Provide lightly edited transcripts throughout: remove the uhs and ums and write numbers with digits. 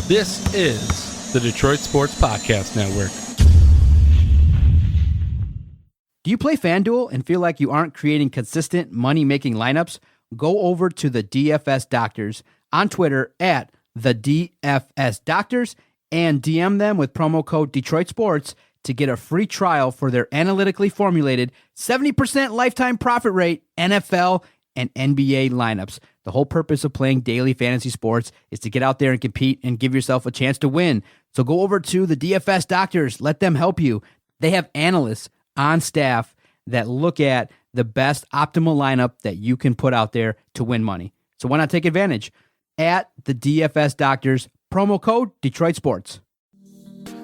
This is the Detroit Sports Podcast Network. Do you play FanDuel and feel like you aren't creating consistent money-making lineups? Go over to the DFS Doctors on Twitter at the DFS Doctors and DM them with promo code Detroit Sports to get a free trial for their analytically formulated 70% lifetime profit rate NFL and NBA lineups. The whole purpose of playing daily fantasy sports is to get out there and compete and give yourself a chance to win. So go over to the DFS Doctors. Let them help you. They have analysts on staff that look at the best optimal lineup that you can put out there to win money. So why not take advantage? At the DFS Doctors, promo code Detroit Sports.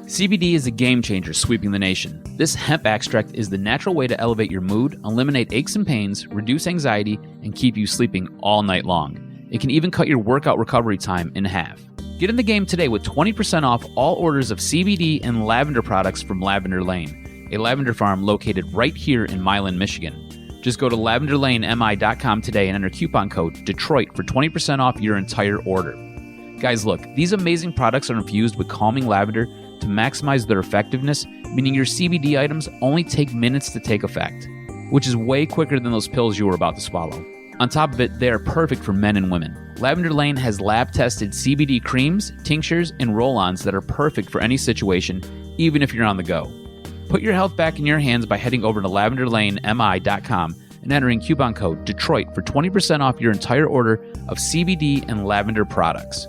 CBD is a game changer sweeping the nation. This hemp extract is the natural way to elevate your mood, eliminate aches and pains, reduce anxiety, and keep you sleeping all night long. It can even cut your workout recovery time in half. Get in the game today with 20% off all orders of CBD and lavender products from Lavender Lane, a lavender farm located right here in Milan, Michigan. Just go to lavenderlanemi.com today and enter coupon code Detroit for 20% off your entire order. Guys, look, these amazing products are infused with calming lavender to maximize their effectiveness, meaning your CBD items only take minutes to take effect, which is way quicker than those pills you were about to swallow. On top of it, they are perfect for men and women. Lavender Lane has lab-tested CBD creams, tinctures, and roll-ons that are perfect for any situation, even if you're on the go. Put your health back in your hands by heading over to lavenderlanemi.com and entering coupon code Detroit for 20% off your entire order of CBD and lavender products.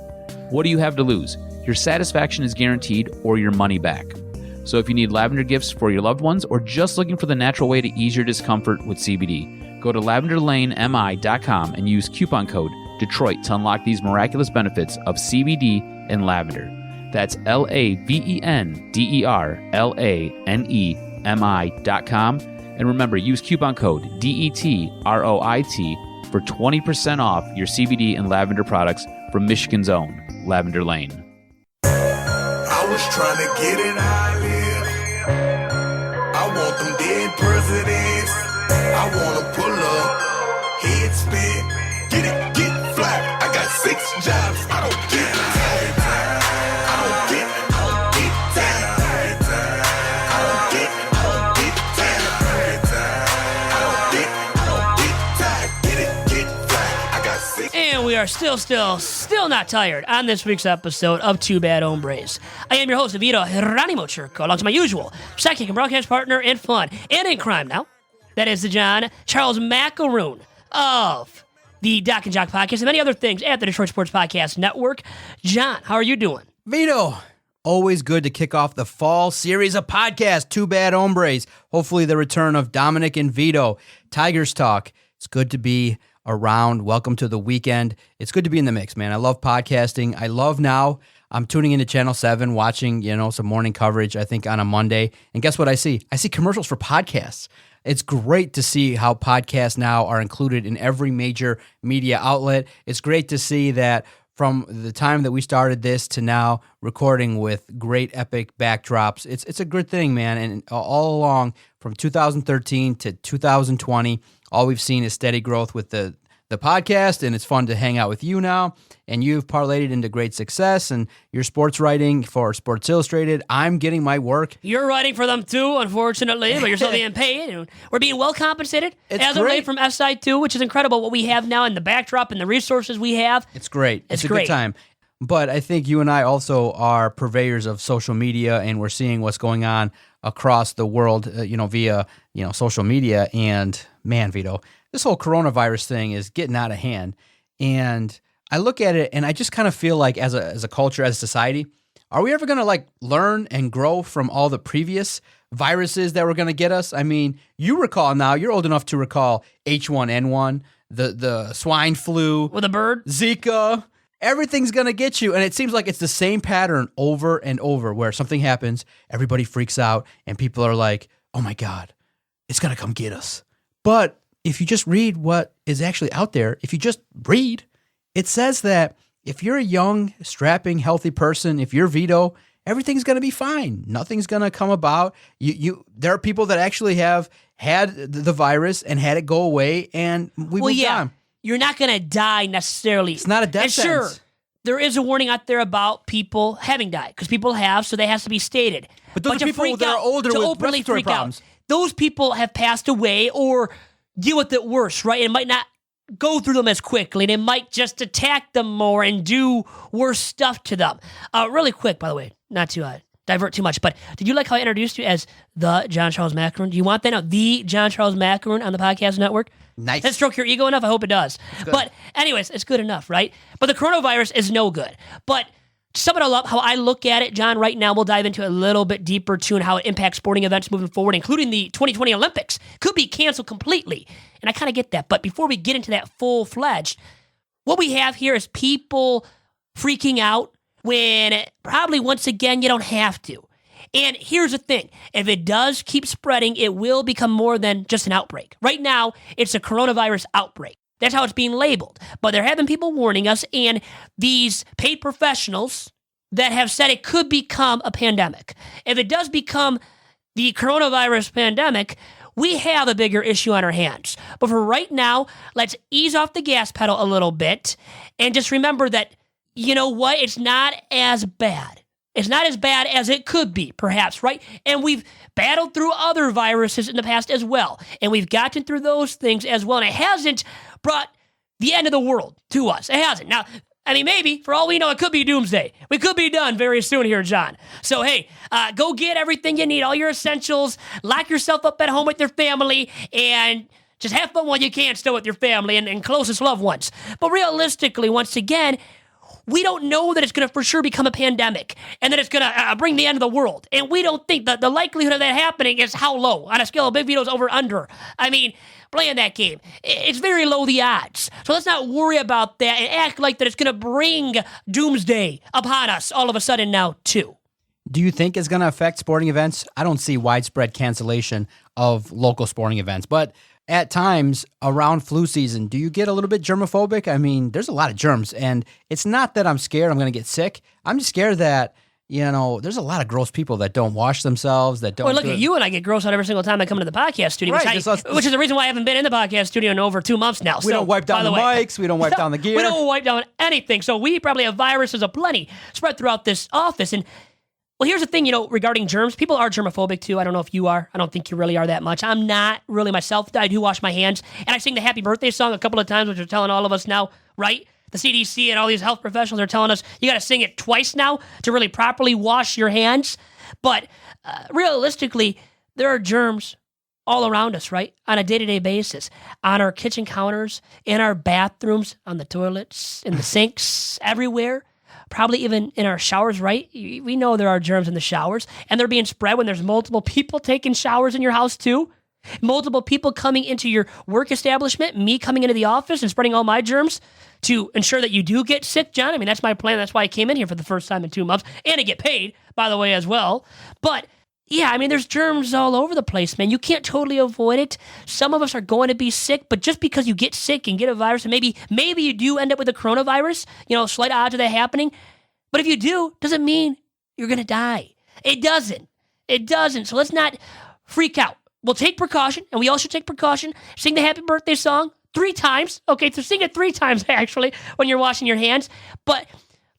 What do you have to lose? Your satisfaction is guaranteed or your money back. So if you need lavender gifts for your loved ones or just looking for the natural way to ease your discomfort with CBD, go to lavenderlanemi.com and use coupon code Detroit to unlock these miraculous benefits of CBD and lavender. That's lavenderlanemi.com. And remember, use coupon code DETROIT for 20% off your CBD and lavender products from Michigan's own Lavender Lane. I was trying to get it how I live. I want them dead presidents. I want to pull up, head spin, get it, get flat. I got 6 jobs, I don't get tired. I don't get tired. I don't get tired. I don't get tired. Get it, get flat. I got 6. And we are still not tired on this week's episode of Two Bad Hombres. I am your host, Vito Geronimo Churco, alongside my usual sidekick and broadcast partner in fun and in crime now. That is the John Charles Macaroon of the Doc and Jock Podcast and many other things at the Detroit Sports Podcast Network. John, how are you doing? Vito, always good to kick off the fall series of podcasts, Two Bad Hombres. Hopefully the return of Dominic and Vito. Tigers Talk. It's good to be around. Welcome to the weekend. It's good to be in the mix, man. I love podcasting. I love now. I'm tuning into Channel 7, watching, some morning coverage, I think, on a Monday. And guess what I see? I see commercials for podcasts. It's great to see how podcasts now are included in every major media outlet. It's great to see that from the time that we started this to now recording with great epic backdrops. It's a good thing, man. And all along from 2013 to 2020, all we've seen is steady growth with the podcast, and it's fun to hang out with you now. And you've parlayed it into great success, and your sports writing for Sports Illustrated. I'm getting my work. You're writing for them too, unfortunately, but you're still being paid. And we're being well compensated. It's as great. Away from SI2, which is incredible what we have now and the backdrop and the resources we have. It's great. It's a great. good time. But I think you and I also are purveyors of social media, and we're seeing what's going on across the world, via social media. And man, Vito, this whole coronavirus thing is getting out of hand. And I look at it and I just kind of feel like as a culture, as a society, are we ever going to learn and grow from all the previous viruses that were going to get us? I mean, you recall now, you're old enough to recall H1N1, the swine flu. With a bird? Zika. Everything's going to get you. And it seems like it's the same pattern over and over where something happens, everybody freaks out, and people are like, oh my God, it's going to come get us. But if you just read what is actually out there, if you just read, it says that if you're a young, strapping, healthy person, if you're Vito, everything's going to be fine. Nothing's going to come about. There are people that actually have had the virus and had it go away, and we moved on. You're not going to die necessarily. It's not a death sentence. Sure, there is a warning out there about people having died, because people have, so that has to be stated. But those to are people freak that are out, older to with openly respiratory freak out. problems. Those people have passed away or deal with it worse, right? It might not go through them as quickly. They might just attack them more and do worse stuff to them. Really quick, by the way, not to divert too much, but did you like how I introduced you as the John Charles Macaroon? Do you want that now? The John Charles Macaroon on the podcast network? Nice. Does that stroke your ego enough? I hope it does. But anyways, it's good enough, right? But the coronavirus is no good. But to sum it all up, how I look at it, John, right now we'll dive into a little bit deeper too and how it impacts sporting events moving forward, including the 2020 Olympics. Could be canceled completely. And I kind of get that. But before we get into that full-fledged, what we have here is people freaking out when probably, once again, you don't have to. And here's the thing. If it does keep spreading, it will become more than just an outbreak. Right now, it's a coronavirus outbreak. That's how it's being labeled. But they're having people warning us, and these paid professionals that have said it could become a pandemic. If it does become the coronavirus pandemic, we have a bigger issue on our hands. But for right now, let's ease off the gas pedal a little bit and just remember that, you know what, it's not as bad. It's not as bad as it could be, perhaps, right? And we've battled through other viruses in the past as well. And we've gotten through those things as well. And it hasn't brought the end of the world to us. It hasn't. Now, I mean, maybe, for all we know, it could be doomsday. We could be done very soon here, John. So, hey, go get everything you need, all your essentials, lock yourself up at home with your family, and just have fun while you can still with your family and closest loved ones. But realistically, once again, we don't know that it's going to for sure become a pandemic and that it's going to bring the end of the world. And we don't think that the likelihood of that happening is how low on a scale of Big Vito's over under. I mean, playing that game, it's very low the odds. So let's not worry about that and act like that it's going to bring doomsday upon us all of a sudden now too. Do you think it's going to affect sporting events? I don't see widespread cancellation of local sporting events, but at times around flu season, do you get a little bit germophobic? I mean, there's a lot of germs, and it's not that I'm scared I'm going to get sick. I'm just scared that, you know, there's a lot of gross people that don't wash themselves, that don't. Well, look at you, and I get gross out every single time I come into the podcast studio, Right, which is the reason why I haven't been in the podcast studio in over 2 months now. We don't wipe down the mics. We don't wipe down the gear. We don't wipe down anything. So we probably have viruses aplenty spread throughout this office. And well, here's the thing, you know, regarding germs, people are germophobic too. I don't know if you are. I don't think you really are that much. I'm not really myself. I do wash my hands. And I sing the happy birthday song a couple of times, which are telling all of us now, right? The CDC and all these health professionals are telling us you got to sing it twice now to really properly wash your hands. But realistically, there are germs all around us, right? On a day-to-day basis, on our kitchen counters, in our bathrooms, on the toilets, in the sinks, everywhere. Probably even in our showers, right? We know there are germs in the showers, and they're being spread when there's multiple people taking showers in your house too. Multiple people coming into your work establishment, me coming into the office and spreading all my germs to ensure that you do get sick, John. I mean, that's my plan. That's why I came in here for the first time in 2 months, and to get paid, by the way, as well. But yeah, I mean, there's germs all over the place, man. You can't totally avoid it. Some of us are going to be sick, but just because you get sick and get a virus, and maybe you do end up with a coronavirus, you know, slight odds of that happening. But if you do, doesn't mean you're going to die. It doesn't. It doesn't. So let's not freak out. We'll take precaution, and we all should take precaution. Sing the happy birthday song 3 times. Okay, so sing it 3 times, actually, when you're washing your hands. But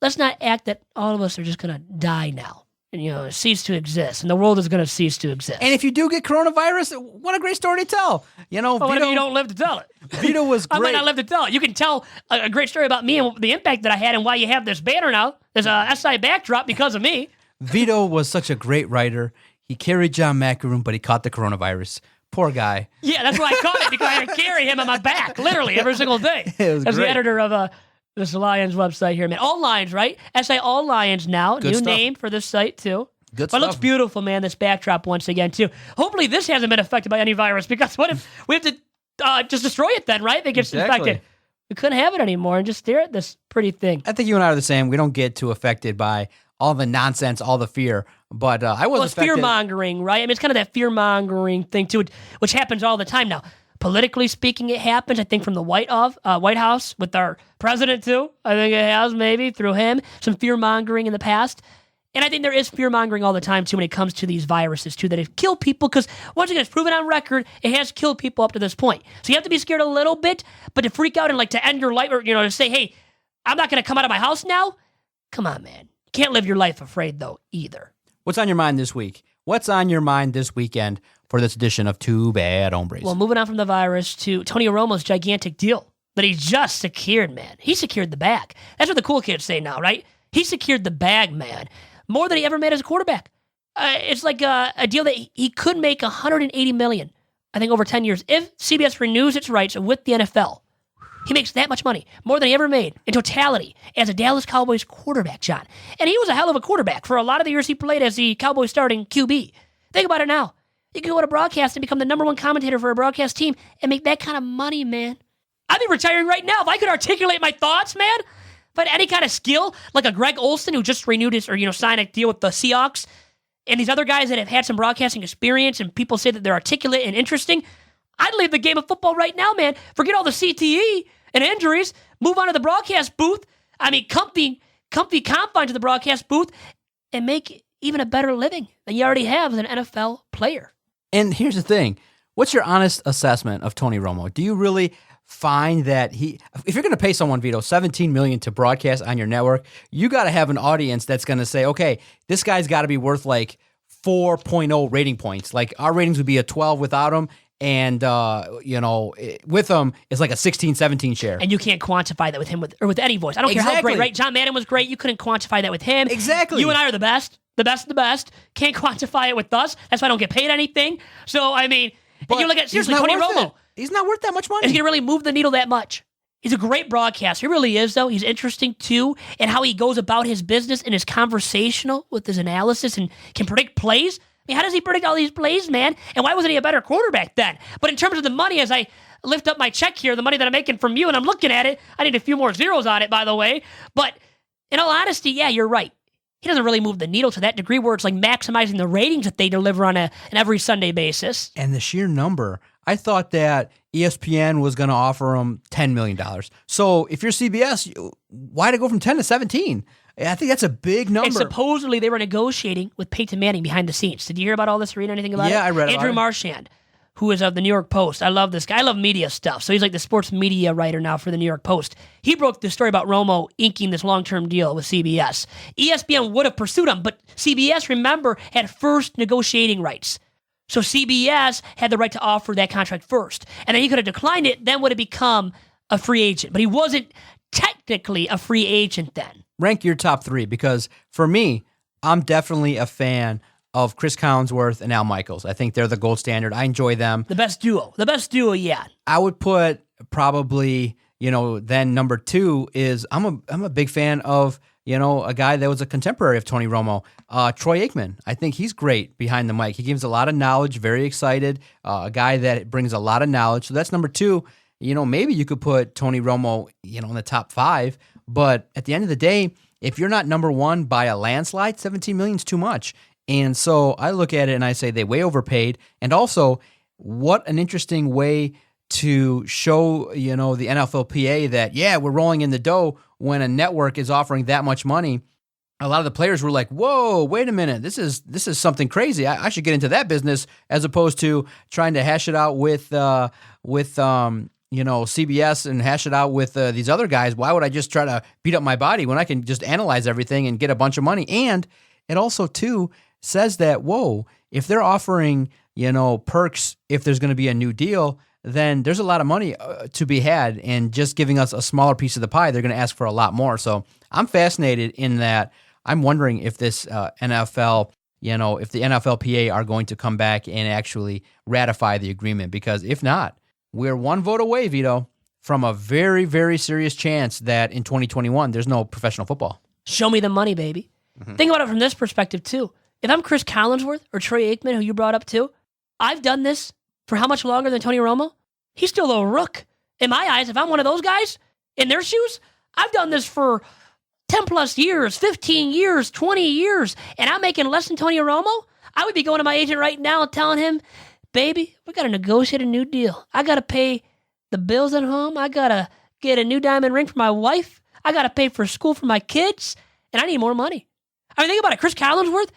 let's not act that all of us are just going to die now. And, you know, cease to exist, and the world is going to cease to exist. And if you do get coronavirus, what a great story to tell. You know, what if you don't live to tell it? Vito was great. I might not live to tell it. You can tell a great story about me and the impact that I had and why you have this banner now. There's a SI backdrop because of me. Vito was such a great writer. He carried John Macaroon, but he caught the coronavirus. Poor guy. Yeah, that's why I caught it, because I had to carry him on my back, literally, every single day. It was As great. the editor of this Lions website here, man. All Lions, right? SI All Lions now. Good New stuff. name for this site, too. Good But it stuff. looks beautiful, man, this backdrop once again, too. Hopefully this hasn't been affected by any virus, because what if we have to just destroy it then, right? If it gets Exactly. infected. We couldn't have it anymore and just stare at this pretty thing. I think you and I are the same. We don't get too affected by all the nonsense, all the fear. But I was Well, it's affected. fear-mongering, right? I mean, it's kind of that fear-mongering thing, too, which happens all the time now. Politically speaking, it happens, I think, from the White House with our president, too. I think it has, maybe, through him. Some fear-mongering in the past. And I think there is fear-mongering all the time, too, when it comes to these viruses, too, that have killed people, because, once again, it's proven on record, it has killed people up to this point. So you have to be scared a little bit, but to freak out and, like, to end your life, or, you know, to say, hey, I'm not going to come out of my house now? Come on, man. You can't live your life afraid, though, either. What's on your mind this week? What's on your mind this weekend for this edition of Two Bad Hombres? Well, moving on from the virus to Tony Romo's gigantic deal that he just secured, man. He secured the bag. That's what the cool kids say now, right? He secured the bag, man. More than he ever made as a quarterback. It's like a deal that he could make $180 million, I think, over 10 years. If CBS renews its rights with the NFL, he makes that much money, more than he ever made in totality as a Dallas Cowboys quarterback, John. And he was a hell of a quarterback for a lot of the years he played as the Cowboys starting QB. Think about it now. You can go to broadcast and become the number one commentator for a broadcast team and make that kind of money, man. I'd be retiring right now if I could articulate my thoughts, man. If I had any kind of skill, like a Greg Olson who just renewed his, or signed a deal with the Seahawks, and these other guys that have had some broadcasting experience and people say that they're articulate and interesting, I'd leave the game of football right now, man. Forget all the CTE and injuries. Move on to the broadcast booth. I mean, comfy confines of the broadcast booth and make even a better living than you already have as an NFL player. And here's the thing. What's your honest assessment of Tony Romo? Do you really find that if you're going to pay someone, Vito, $17 million to broadcast on your network, you got to have an audience that's going to say, okay, this guy's got to be worth like 4.0 rating points. Like our ratings would be a 12 without him. And, with them, it's like a 16, 17 share. And you can't quantify that with him or with any voice. I don't care how great, right? John Madden was great. You couldn't quantify that with him. Exactly. You and I are the best of the best. Can't quantify it with us. That's why I don't get paid anything. So, I mean, and you look at, seriously, Tony Romo. He's not worth that much money. Is he going to really move the needle that much? He's a great broadcaster. He really is, though. He's interesting, too, and how he goes about his business and is conversational with his analysis and can predict plays. I mean, how does he predict all these plays, man? And why wasn't he a better quarterback then? But in terms of the money, as I lift up my check here, the money that I'm making from you, and I'm looking at it, I need a few more zeros on it, by the way. But in all honesty, yeah, you're right. He doesn't really move the needle to that degree where it's like maximizing the ratings that they deliver on an every Sunday basis. And the sheer number, I thought that ESPN was going to offer him $10 million. So if you're CBS, why to go from 10 to 17? I think that's a big number. And supposedly they were negotiating with Peyton Manning behind the scenes. Did you hear about all this or read anything about it? Yeah, I read Andrew about it. Marchand, who is of the New York Post. I love this guy. I love media stuff. So he's like the sports media writer now for the New York Post. He broke the story about Romo inking this long-term deal with CBS. ESPN would have pursued him, but CBS, remember, had first negotiating rights. So CBS had the right to offer that contract first. And then he could have declined it, then would have become a free agent. But he wasn't technically a free agent then. Rank your top three, because for me, I'm definitely a fan of Chris Collinsworth and Al Michaels. I think they're the gold standard. I enjoy them. The best duo yet. I would put probably, then number two is I'm a big fan of, a guy that was a contemporary of Tony Romo, Troy Aikman. I think he's great behind the mic. He gives a lot of knowledge, very excited, a guy that brings a lot of knowledge. So that's number two. Maybe you could put Tony Romo, in the top five. But at the end of the day, if you're not number one by a landslide, $17 million is too much. And so I look at it and I say they way overpaid. And also, what an interesting way to show, the NFLPA that, yeah, we're rolling in the dough when a network is offering that much money. A lot of the players were like, whoa, wait a minute, this is something crazy. I should get into that business, as opposed to trying to hash it out with CBS and hash it out with these other guys. Why would I just try to beat up my body when I can just analyze everything and get a bunch of money? And it also, too, says that, whoa, if they're offering, perks, if there's going to be a new deal, then there's a lot of money to be had. And just giving us a smaller piece of the pie, they're going to ask for a lot more. So I'm fascinated in that. I'm wondering if this NFL, if the NFLPA are going to come back and actually ratify the agreement, because if not, we're one vote away, Vito, from a very, very serious chance that in 2021, there's no professional football. Show me the money, baby. Mm-hmm. Think about it from this perspective, too. If I'm Chris Collinsworth or Troy Aikman, who you brought up, too, I've done this for how much longer than Tony Romo? He's still a rook. In my eyes, if I'm one of those guys in their shoes, I've done this for 10 plus years, 15 years, 20 years, and I'm making less than Tony Romo. I would be going to my agent right now and telling him, baby, we got to negotiate a new deal. I got to pay the bills at home. I got to get a new diamond ring for my wife. I got to pay for school for my kids, and I need more money. I mean, think about it. Chris Collinsworth,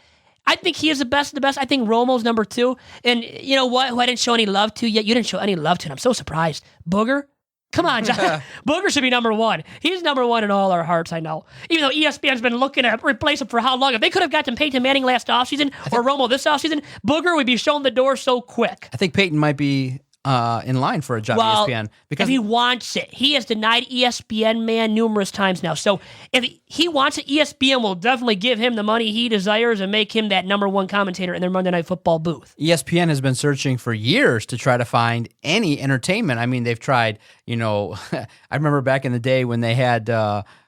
I think he is the best of the best. I think Romo's number two. And you know what? Who I didn't show any love to yet? You didn't show any love to, and I'm so surprised. Booger, Come on, John. Booger should be number one. He's number one in all our hearts, I know. Even though ESPN's been looking to replace him for how long? If they could have gotten Peyton Manning last offseason or Romo this offseason, Booger would be shown the door so quick. I think Peyton might be in line for a job at ESPN. Because if he wants it. He has denied ESPN man numerous times now. So if he wants it, ESPN will definitely give him the money he desires and make him that number one commentator in their Monday Night Football booth. ESPN has been searching for years to try to find any entertainment. I mean, they've tried, I remember back in the day when they had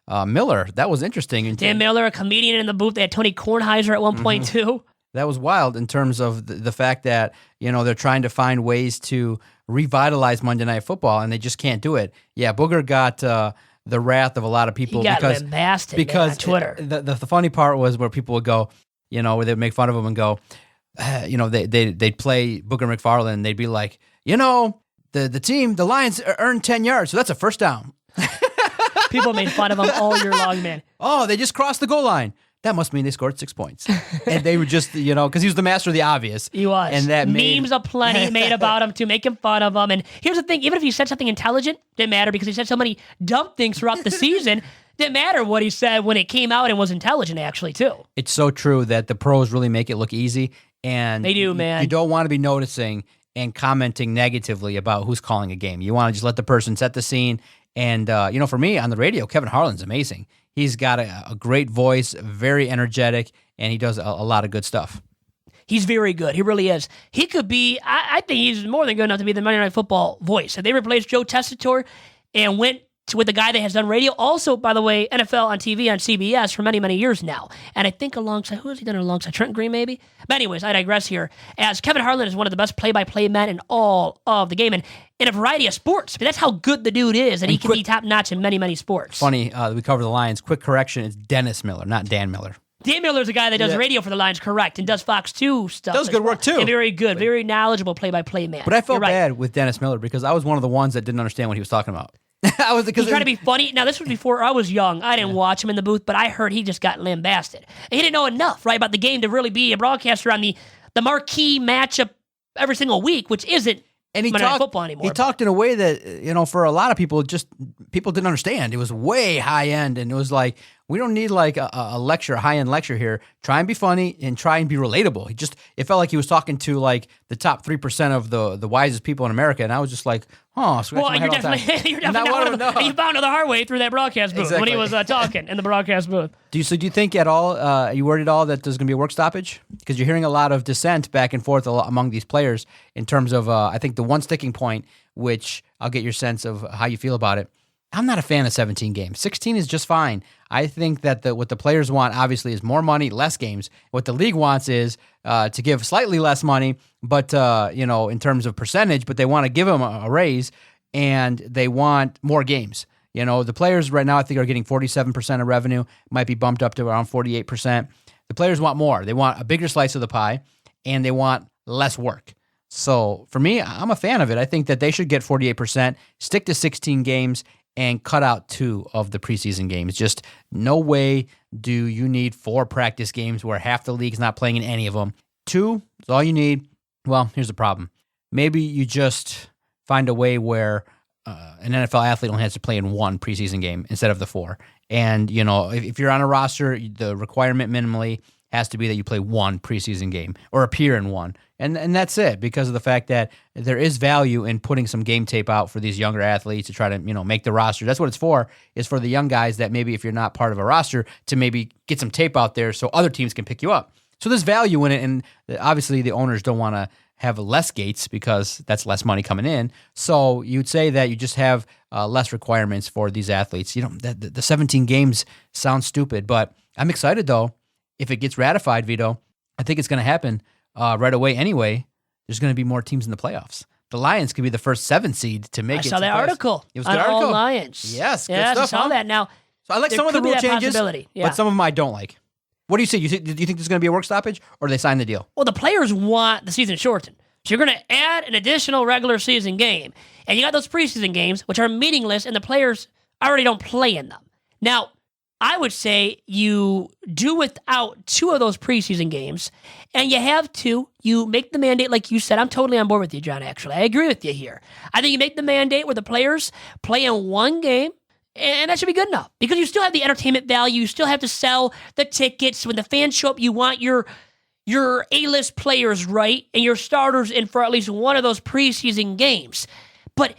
Miller. That was interesting. Dan Miller, a comedian in the booth. They had Tony Kornheiser at one point, too. That was wild in terms of the fact that, they're trying to find ways to revitalize Monday Night Football, and they just can't do it. Yeah, Booger got the wrath of a lot of people. He got lambasted on Twitter. The funny part was where people would go, where they'd make fun of him and go, they'd play Booger McFarland, and they'd be like, the Lions earned 10 yards, so that's a first down. People made fun of him all year long, man. Oh, they just crossed the goal line. That must mean they scored 6 points. And they were just, because he was the master of the obvious. He was. And that memes aplenty made about him to make him fun of him. And here's the thing, even if he said something intelligent, didn't matter because he said so many dumb things throughout the season. Didn't matter what he said when it came out and was intelligent, actually, too. It's so true that the pros really make it look easy. And they do, man. You don't want to be noticing and commenting negatively about who's calling a game. You want to just let the person set the scene. And, for me, on the radio, Kevin Harlan's amazing. He's got a great voice, very energetic, and he does a lot of good stuff. He's very good. He really is. He could be, I think he's more than good enough to be the Monday Night Football voice. If they replaced Joe Tessitore and went with the guy that has done radio, also, by the way, NFL on TV on CBS for many, many years now. And I think alongside, who has he done alongside? Trent Green, maybe? But anyways, I digress here. As Kevin Harlan is one of the best play-by-play men in all of the game, and in a variety of sports. But that's how good the dude is, and he can be top-notch in many, many sports. Funny, we cover the Lions. Quick correction, it's Dennis Miller, not Dan Miller. Dan Miller's a guy that does radio for the Lions, correct, and does Fox 2 stuff. Does good work, too. And very good, very knowledgeable play-by-play man. But I felt bad with Dennis Miller because I was one of the ones that didn't understand what he was talking about. He tried to be funny. Now, this was before I was young. I didn't watch him in the booth, but I heard he just got lambasted. And he didn't know enough, right, about the game to really be a broadcaster on the marquee matchup every single week, which isn't Monday Night Football anymore. He talked in a way that, for a lot of people, people didn't understand. It was way high end, and it was like, we don't need like a lecture, a high-end lecture here. Try and be funny and try and be relatable. It felt like he was talking to like the top 3% of the wisest people in America, and I was just like, well, you're definitely you found it the hard way through that broadcast booth when he was talking in the broadcast booth. Do you think at all, are you worried at all that there's going to be a work stoppage? Because you're hearing a lot of dissent back and forth among these players in terms of, I think the one sticking point, which I'll get your sense of how you feel about it. I'm not a fan of 17 games. 16 is just fine. I think that what the players want, obviously, is more money, less games. What the league wants is to give slightly less money, but in terms of percentage, but they want to give them a raise, and they want more games. The players right now, I think, are getting 47% of revenue, might be bumped up to around 48%. The players want more. They want a bigger slice of the pie, and they want less work. So for me, I'm a fan of it. I think that they should get 48%, stick to 16 games, and cut out 2 of the preseason games. Just no way do you need 4 practice games where half the league's not playing in any of them. 2 is all you need. Well, here's the problem. Maybe you just find a way where an NFL athlete only has to play in 1 preseason game instead of the 4. And, if you're on a roster, the requirement minimally has to be that you play 1 preseason game or appear in 1. And that's it, because of the fact that there is value in putting some game tape out for these younger athletes to try to, make the roster. That's what it's for, is for the young guys that maybe if you're not part of a roster to maybe get some tape out there so other teams can pick you up. So there's value in it, and obviously the owners don't want to have less gates because that's less money coming in. So you'd say that you just have less requirements for these athletes. The 17 games sounds stupid, but I'm excited, though. If it gets ratified, Vito, I think it's going to happen right away anyway. There's going to be more teams in the playoffs. The Lions could be the first 7 seed to make it. I saw that article. It was a good article. All Lions. Yes, good stuff, I saw that. Now, so I like some of the rule changes, yeah. but some of them I don't like. What do you say? Do you think there's going to be a work stoppage, or do they sign the deal? Well, the players want the season shortened. So you're going to add an additional regular season game. And you got those preseason games, which are meaningless, and the players already don't play in them. Now, I would say you do without 2 of those preseason games, and you make the mandate like you said. I'm totally on board with you, John, actually. I agree with you here. I think you make the mandate where the players play in 1 game, and that should be good enough because you still have the entertainment value. You still have to sell the tickets. When the fans show up, you want your A-list players, right, and your starters in for at least 1 of those preseason games. But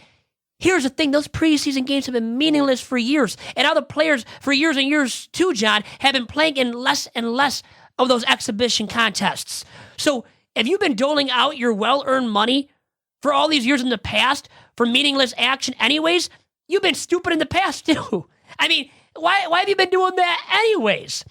here's the thing, those preseason games have been meaningless for years. And other players for years and years too, John, have been playing in less and less of those exhibition contests. So if you've been doling out your well-earned money for all these years in the past for meaningless action anyways, you've been stupid in the past too. I mean, why have you been doing that anyways?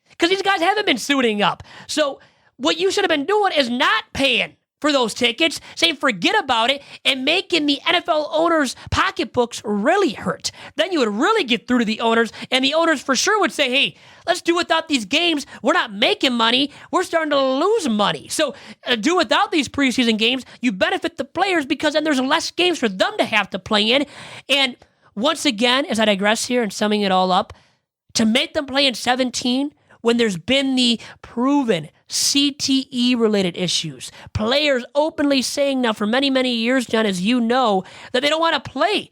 Because these guys haven't been suiting up. So what you should have been doing is not paying for those tickets, saying forget about it, and making the NFL owners' pocketbooks really hurt. Then you would really get through to the owners, and the owners for sure would say, hey, let's do without these games. We're not making money. We're starting to lose money. So do without these preseason games. You benefit the players because then there's less games for them to have to play in. And once again, as I digress here and summing it all up, to make them play in 17 when there's been the proven CTE-related issues. Players openly saying now for many, many years, John, as you know, that they don't want to play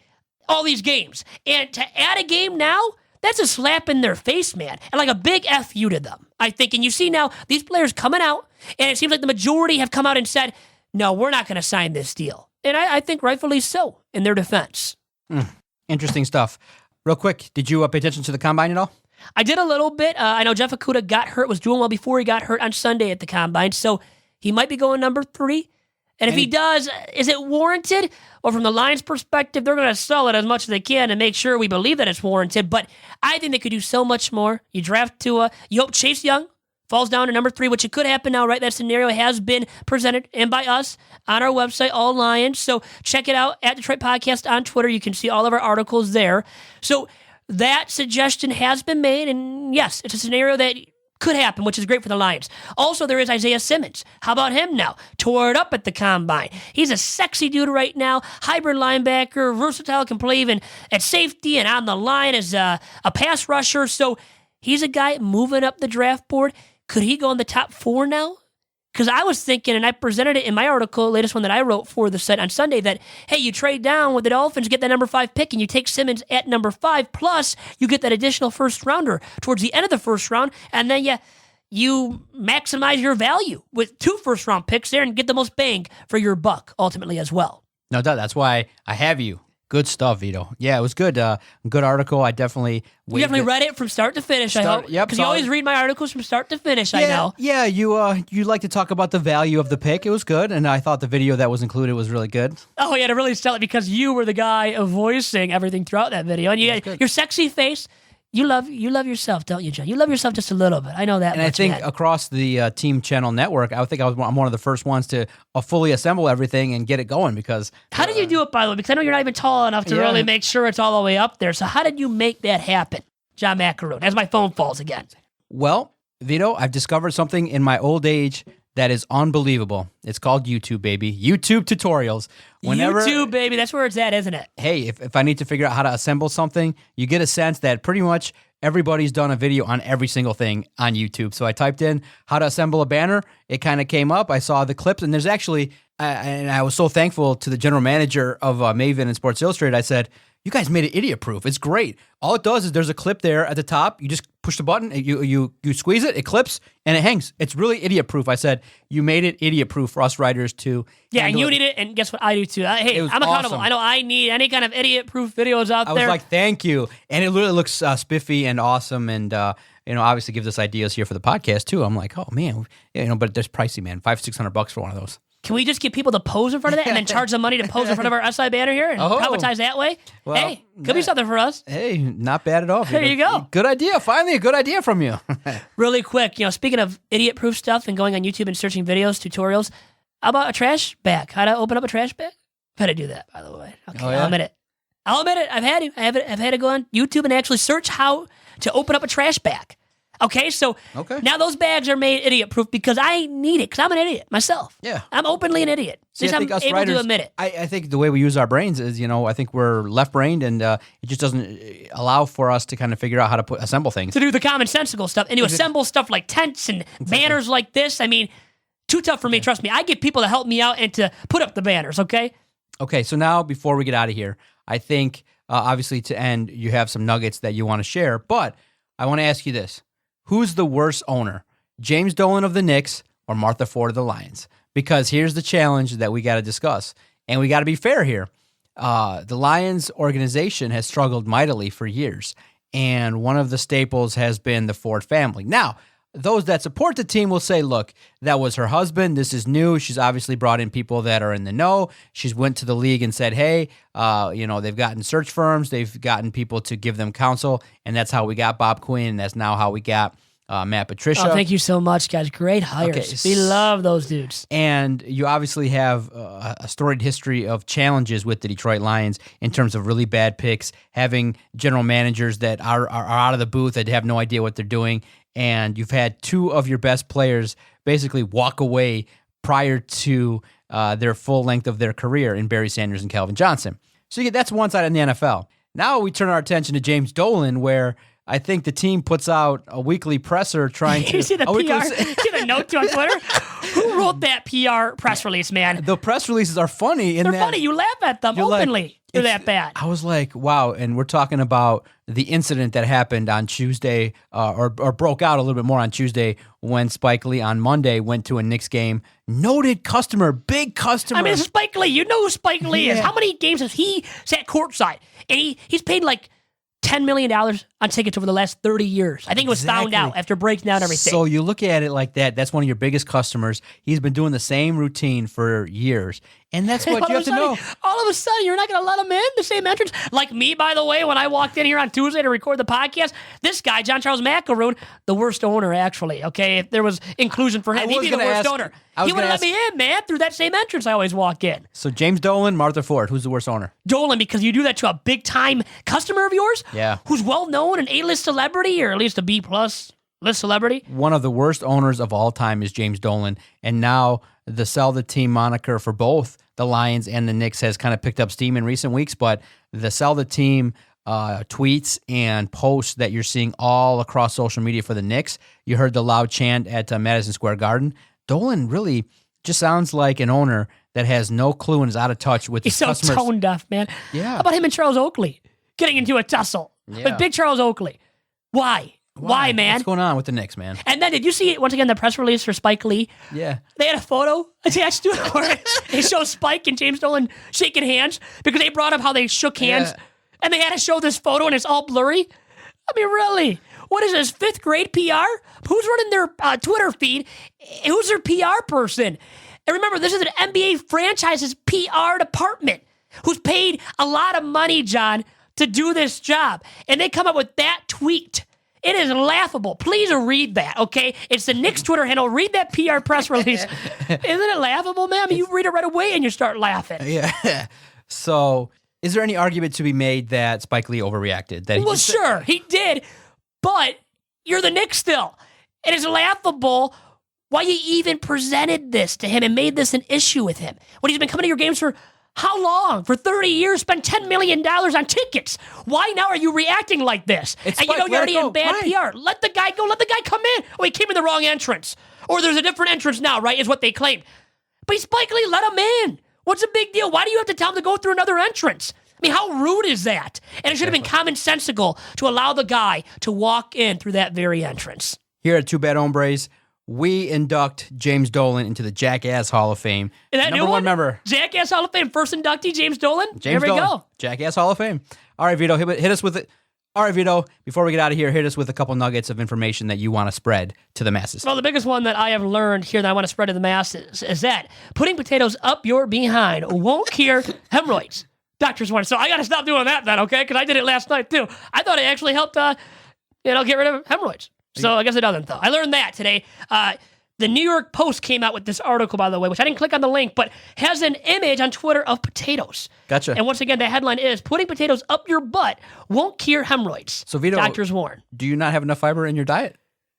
all these games. And to add a game now, that's a slap in their face, man. And like a big F you to them, I think. And you see now these players coming out, and it seems like the majority have come out and said, no, we're not going to sign this deal. And I think rightfully so in their defense. Interesting stuff. Real quick, did you pay attention to the combine at all? I did a little bit. I know Jeff Okudah got hurt, was doing well before he got hurt on Sunday at the combine, so he might be going number 3. And if he does, is it warranted? Or from the Lions' perspective, they're going to sell it as much as they can and make sure we believe that it's warranted. But I think they could do so much more. You draft Tua. You hope Chase Young falls down to number 3, which it could happen now, right? That scenario has been presented and by us on our website, All Lions. So check it out at Detroit Podcast on Twitter. You can see all of our articles there. So that suggestion has been made, and yes, it's a scenario that could happen, which is great for the Lions. Also, there is Isaiah Simmons. How about him now? Tore it up at the combine. He's a sexy dude right now, hybrid linebacker, versatile, can play even at safety and on the line as a pass rusher. So he's a guy moving up the draft board. Could he go in the top 4 now? Because I was thinking, and I presented it in my article, latest one that I wrote for the site on Sunday, that, hey, you trade down with the Dolphins, get that number 5 pick, and you take Simmons at number 5, plus you get that additional first rounder towards the end of the first round, and then you maximize your value with 2 first-round picks there and get the most bang for your buck ultimately as well. No doubt. That's why I have you. Good stuff, Vito. Yeah, it was good. Good article. I definitely... You definitely read it from start to finish, I hope. Yep. Because you always read my articles from start to finish, I know. Yeah, you like to talk about the value of the pick. It was good, and I thought the video that was included was really good. Oh, yeah, to really sell it because you were the guy voicing everything throughout that video. And your sexy face... You love yourself, don't you, John? You love yourself just a little bit. I know that. And much, I think man. across the Team Channel network, I'm one of the first ones to fully assemble everything and get it going. Because how did you do it, by the way? Because I know you're not even tall enough to really make sure it's all the way up there. So how did you make that happen, John Macaroon? As my phone falls again. Well, Vito, I've discovered something in my old age that is unbelievable. It's called YouTube, baby. YouTube tutorials. YouTube, baby. That's where it's at, isn't it? Hey, if I need to figure out how to assemble something, you get a sense that pretty much everybody's done a video on every single thing on YouTube. So I typed in how to assemble a banner. It kind of came up. I saw the clips, and there's actually, and I was so thankful to the general manager of Maven and Sports Illustrated. I said, you guys made it idiot-proof. It's great. All it does is there's a clip there at the top. You just push the button, you squeeze it, it clips, and it hangs. It's really idiot-proof. I said, you made it idiot-proof for us writers to Yeah, and you need it, and guess what? I do too. Hey, I'm accountable. Awesome. I know I need any kind of idiot-proof videos out there. I was like, thank you. And it literally looks spiffy and awesome, and obviously gives us ideas here for the podcast too. I'm like, oh man, but there's pricey, man. $500-600 for one of those. Can we just get people to pose in front of that and then charge them money to pose in front of our SI banner here and privatize that way? Well, hey, could be something for us. Hey, not bad at all. There you go. Good idea. Finally, a good idea from you. Really quick, speaking of idiot-proof stuff and going on YouTube and searching videos, tutorials, how about a trash bag? How to open up a trash bag? I've had to do that, by the way. Okay, I'll admit it. I've had to go on YouTube and actually search how to open up a trash bag. Okay, so now those bags are made idiot-proof because I need it, because I'm an idiot myself. Yeah. I'm openly an idiot. See, I'm able to admit it. I think the way we use our brains is, I think we're left-brained, and it just doesn't allow for us to kind of figure out how to assemble things. To do the commonsensical stuff, and to assemble stuff like tents and banners like this, I mean, too tough for me, trust me. I get people to help me out and to put up the banners, okay? Okay, so now before we get out of here, I think, obviously to end, you have some nuggets that you want to share, but I want to ask you this. Who's the worst owner, James Dolan of the Knicks or Martha Ford of the Lions? Because here's the challenge that we got to discuss, and we got to be fair here. The Lions organization has struggled mightily for years, and one of the staples has been the Ford family. Now, those that support the team will say, look, that was her husband. This is new. She's obviously brought in people that are in the know. She's went to the league and said, hey, they've gotten search firms. They've gotten people to give them counsel. And that's how we got Bob Quinn. And that's now how we got Matt Patricia. Oh, thank you so much, guys. Great hires. Okay. We love those dudes. And you obviously have a storied history of challenges with the Detroit Lions in terms of really bad picks, having general managers that are out of the booth that have no idea what they're doing. And you've had two of your best players basically walk away prior to their full length of their career in Barry Sanders and Calvin Johnson. So that's one side in the NFL. Now we turn our attention to James Dolan, where I think the team puts out a weekly presser trying to... You see the PR? See the note on Twitter? Who wrote that PR press release, man? The press releases are funny. They're funny. You laugh at them openly. They're that bad. I was like, wow. And we're talking about the incident that happened on Tuesday, or broke out a little bit more on Tuesday, when Spike Lee on Monday went to a Knicks game. Noted customer, big customer. I mean, Spike Lee. You know who Spike Lee is. How many games has he sat courtside? And he's paid like $10 million on tickets over the last 30 years. I think it was found out after breaking down everything. So you look at it like that. That's one of your biggest customers. He's been doing the same routine for years. And that's what you have to know. All of a sudden, you're not going to let him in the same entrance? Like me, by the way, when I walked in here on Tuesday to record the podcast, this guy, John Charles McElroon, the worst owner, actually. Okay, if there was inclusion for him, he'd be the worst owner. He wouldn't let me in, man, through that same entrance I always walk in. So James Dolan, Martha Ford, who's the worst owner? Dolan, because you do that to a big-time customer of yours? Yeah. Who's well-known, an A-list celebrity, or at least a B-plus list celebrity? One of the worst owners of all time is James Dolan, and now the sell the team moniker for both the Lions and the Knicks has kind of picked up steam in recent weeks, but the sell the team tweets and posts that you're seeing all across social media for the Knicks, you heard the loud chant at Madison Square Garden. Dolan really just sounds like an owner that has no clue and is out of touch with his customers. He's so tone deaf, man. Yeah. How about him and Charles Oakley getting into a tussle? With big Charles Oakley. Why? Why, man? What's going on with the Knicks, man? And then did you see, once again, the press release for Spike Lee? Yeah. They had a photo attached to it where they show Spike and James Dolan shaking hands because they brought up how they shook hands. Yeah. And they had to show this photo and it's all blurry. I mean, really? What is this, 5th grade PR? Who's running their Twitter feed? Who's their PR person? And remember, this is an NBA franchise's PR department who's paid a lot of money, John, to do this job. And they come up with that tweet. It is laughable. Please read that, okay? It's the Knicks Twitter handle. Read that PR press release. Isn't it laughable, man? I mean, you read it right away and you start laughing. Yeah. So, is there any argument to be made that Spike Lee overreacted? Well, sure, he did, but you're the Knicks still. It is laughable why you even presented this to him and made this an issue with him when he's been coming to your games for how long? For 30 years, spent $10 million on tickets. Why now are you reacting like this? And you know you're already in bad PR. Let the guy go. Let the guy come in. Oh, he came in the wrong entrance. Or there's a different entrance now, right, is what they claim. But Spike Lee, let him in. What's the big deal? Why do you have to tell him to go through another entrance? I mean, how rude is that? And it should have been commonsensical to allow the guy to walk in through that very entrance. Here at Two Bad Hombres, we induct James Dolan into the Jackass Hall of Fame. Is that number one member? Jackass Hall of Fame, first inductee, James Dolan? Here we go. Jackass Hall of Fame. All right, Vito, hit us with it. All right, Vito, before we get out of here, hit us with a couple nuggets of information that you want to spread to the masses. Well, the biggest one that I have learned here that I want to spread to the masses is that putting potatoes up your behind won't cure hemorrhoids. Doctors warn. So I got to stop doing that then, okay? Because I did it last night, too. I thought it actually helped, get rid of hemorrhoids. So I guess it doesn't, though. I learned that today. The New York Post came out with this article, by the way, which I didn't click on the link, but has an image on Twitter of potatoes. Gotcha. And once again, the headline is, putting potatoes up your butt won't cure hemorrhoids. So, Vito, doctors warn. Do you not have enough fiber in your diet?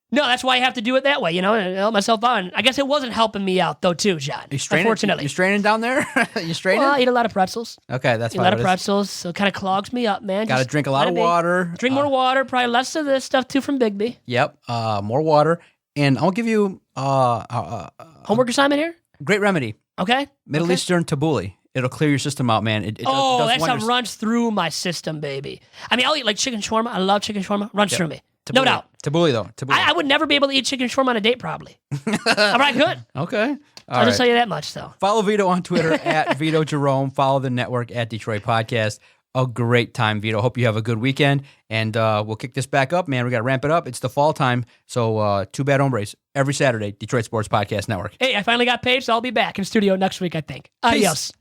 No, that's why I have to do it that way, and help myself out. And I guess it wasn't helping me out, though, too, John. Unfortunately. You straining down there? You straining? Well, I eat a lot of pretzels. Okay, that's fine. A lot of pretzels, so it kind of clogs me up, man. Got to drink a lot of water. Drink more water, probably less of this stuff, too, from Bigby. Yep, more water. And I'll give you homework assignment here? Great remedy. Okay. Middle Eastern tabbouleh. It'll clear your system out, man. It that stuff runs through my system, baby. I mean, I'll eat like chicken shawarma. I love chicken shawarma. Runs through me. Tabbouleh. No doubt. Tabbouleh, though. Tabbouleh. I would never be able to eat chicken shawarma on a date, probably. I could. Okay. I'll just tell you that much, though. Follow Vito on Twitter at Vito Jerome. Follow the network at Detroit Podcast. A great time, Vito. Hope you have a good weekend. And we'll kick this back up, man. We got to ramp it up. It's the fall time. So Two Bad Hombres every Saturday, Detroit Sports Podcast Network. Hey, I finally got paid, so I'll be back in studio next week, I think. Adios. Peace.